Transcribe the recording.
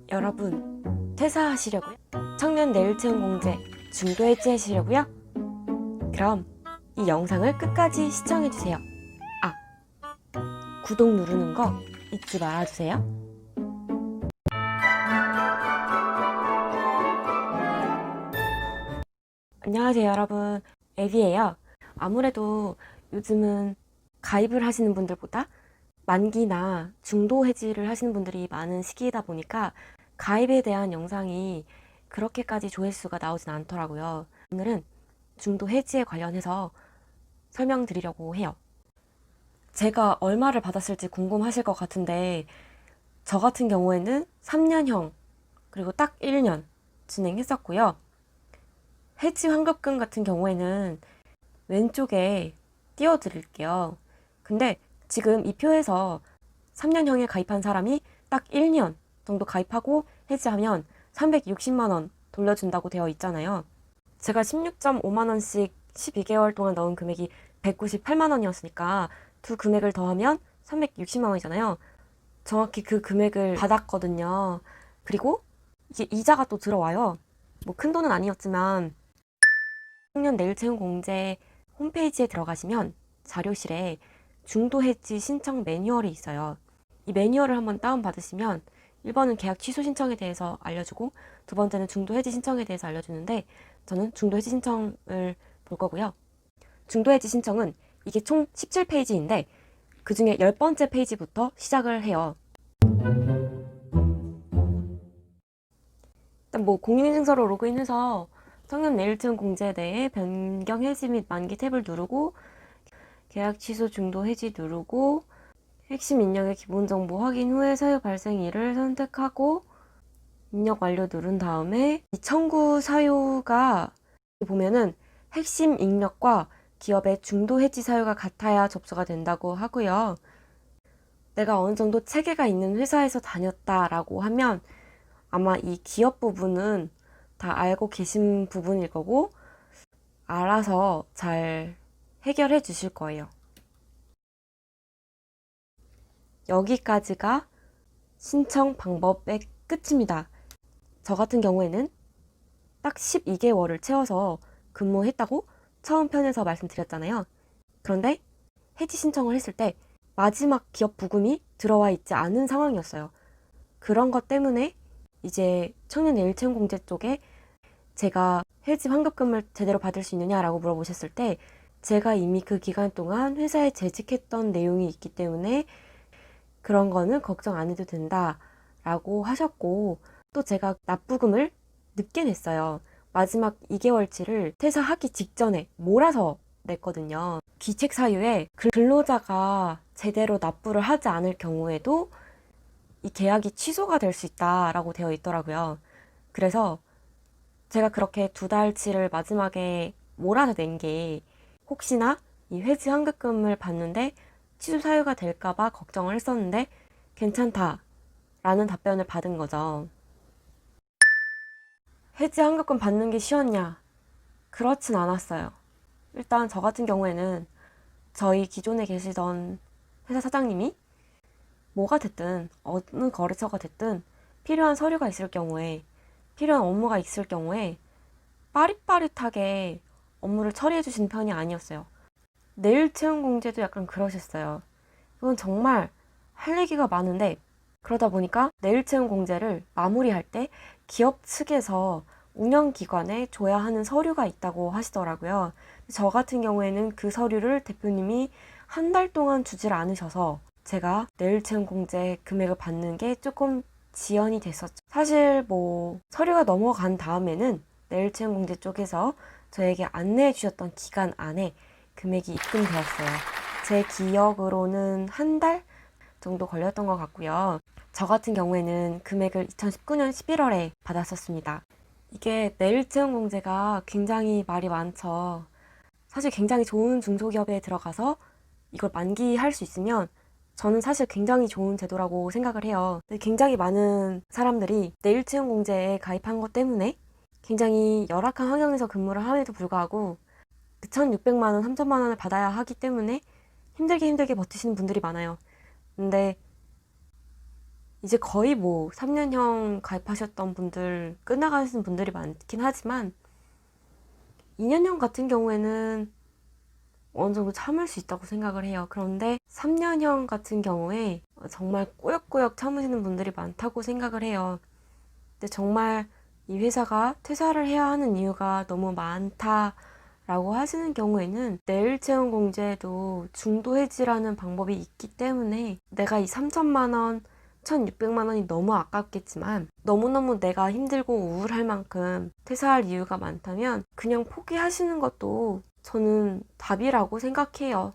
여러분, 퇴사하시려고요? 청년 내일체험 공제 중도 해지하시려고요? 그럼 이 영상을 끝까지 시청해주세요. 아, 구독 누르는 거 잊지 말아주세요. 안녕하세요 여러분, 에비예요. 아무래도 요즘은 가입을 하시는 분들보다 만기나 중도 해지를 하시는 분들이 많은 시기이다 보니까 가입에 대한 영상이 그렇게까지 조회수가 나오진 않더라고요. 오늘은 중도 해지에 관련해서 설명드리려고 해요. 제가 얼마를 받았을지 궁금하실 것 같은데 저 같은 경우에는 3년형 그리고 딱 1년 진행했었고요. 해지 환급금 같은 경우에는 왼쪽에 띄워드릴게요. 근데 지금 이 표에서 3년형에 가입한 사람이 딱 1년 정도 가입하고 해지하면 360만 원 돌려준다고 되어 있잖아요. 제가 16.5만 원씩 12개월 동안 넣은 금액이 198만 원이었으니까 두 금액을 더하면 360만 원이잖아요. 정확히 그 금액을 받았거든요. 그리고 이게 이자가 또 들어와요. 뭐 큰 돈은 아니었지만 청년 내일체험 공제 홈페이지에 들어가시면 자료실에 중도 해지 신청 매뉴얼이 있어요. 이 매뉴얼을 한번 다운받으시면 1번은 계약 취소 신청에 대해서 알려주고 두 번째는 중도 해지 신청에 대해서 알려주는데 저는 중도 해지 신청을 볼 거고요. 중도 해지 신청은 이게 총 17페이지인데 그 중에 10번째 페이지부터 시작을 해요. 일단 뭐 공인인증서로 로그인해서 청년 내일체험 공제에 대해 변경 해지 및 만기 탭을 누르고 계약 취소 중도 해지 누르고 핵심 입력의 기본 정보 확인 후에 사유 발생일을 선택하고 입력 완료 누른 다음에 이 청구 사유가 보면은 핵심 입력과 기업의 중도 해지 사유가 같아야 접수가 된다고 하고요. 내가 어느 정도 체계가 있는 회사에서 다녔다라고 하면 아마 이 기업 부분은 다 알고 계신 부분일 거고 알아서 잘 해결해 주실 거예요. 여기까지가 신청 방법의 끝입니다. 저 같은 경우에는 딱 12개월을 채워서 근무했다고 처음 편에서 말씀드렸잖아요. 그런데 해지 신청을 했을 때 마지막 기업 부금이 들어와 있지 않은 상황이었어요. 그런 것 때문에 이제 청년 일체험 공제 쪽에 제가 해지 환급금을 제대로 받을 수 있느냐라고 물어보셨을 때 제가 이미 그 기간 동안 회사에 재직했던 내용이 있기 때문에 그런 거는 걱정 안 해도 된다라고 하셨고 또 제가 납부금을 늦게 냈어요. 마지막 2개월치를 퇴사하기 직전에 몰아서 냈거든요. 귀책 사유에 근로자가 제대로 납부를 하지 않을 경우에도 이 계약이 취소가 될 수 있다라고 되어 있더라고요. 그래서 제가 그렇게 2달치를 마지막에 몰아서 낸 게 혹시나 이 회지 환급금을 받는데 취소 사유가 될까봐 걱정을 했었는데 괜찮다라는 답변을 받은 거죠. 해지 환급금 받는 게 쉬웠냐? 그렇진 않았어요. 일단 저 같은 경우에는 저희 기존에 계시던 회사 사장님이 뭐가 됐든 어느 거래처가 됐든 필요한 서류가 있을 경우에 필요한 업무가 있을 경우에 빠릿빠릿하게 업무를 처리해 주시는 편이 아니었어요. 내일 채용 공제도 약간 그러셨어요. 이건 정말 할 얘기가 많은데 그러다 보니까 내일 채용 공제를 마무리할 때 기업 측에서 운영기관에 줘야 하는 서류가 있다고 하시더라고요. 저 같은 경우에는 그 서류를 대표님이 한 달 동안 주질 않으셔서 제가 내일 채용 공제 금액을 받는 게 조금 지연이 됐었죠. 사실 뭐 서류가 넘어간 다음에는 내일 채용 공제 쪽에서 저에게 안내해 주셨던 기간 안에 금액이 입금되었어요. 제 기억으로는 한 달 정도 걸렸던 것 같고요. 저 같은 경우에는 금액을 2019년 11월에 받았었습니다. 이게 내일 채용 공제가 굉장히 말이 많죠. 사실 굉장히 좋은 중소기업에 들어가서 이걸 만기할 수 있으면 저는 사실 굉장히 좋은 제도라고 생각을 해요. 굉장히 많은 사람들이 내일 채용 공제에 가입한 것 때문에 굉장히 열악한 환경에서 근무를 함에도 불구하고 2,600만 원, 3천만 원을 받아야 하기 때문에 힘들게 버티시는 분들이 많아요. 근데 이제 거의 뭐 3년형 가입하셨던 분들 끝나가시는 분들이 많긴 하지만 2년형 같은 경우에는 어느 정도 참을 수 있다고 생각을 해요. 그런데 3년형 같은 경우에 정말 꾸역꾸역 참으시는 분들이 많다고 생각을 해요. 근데 정말 이 회사가 퇴사를 해야 하는 이유가 너무 많다라고 하시는 경우에는 내일 채용 공제에도 중도 해지라는 방법이 있기 때문에 내가 이 3천만 원, 1,600만 원이 너무 아깝겠지만 너무너무 내가 힘들고 우울할 만큼 퇴사할 이유가 많다면 그냥 포기하시는 것도 저는 답이라고 생각해요.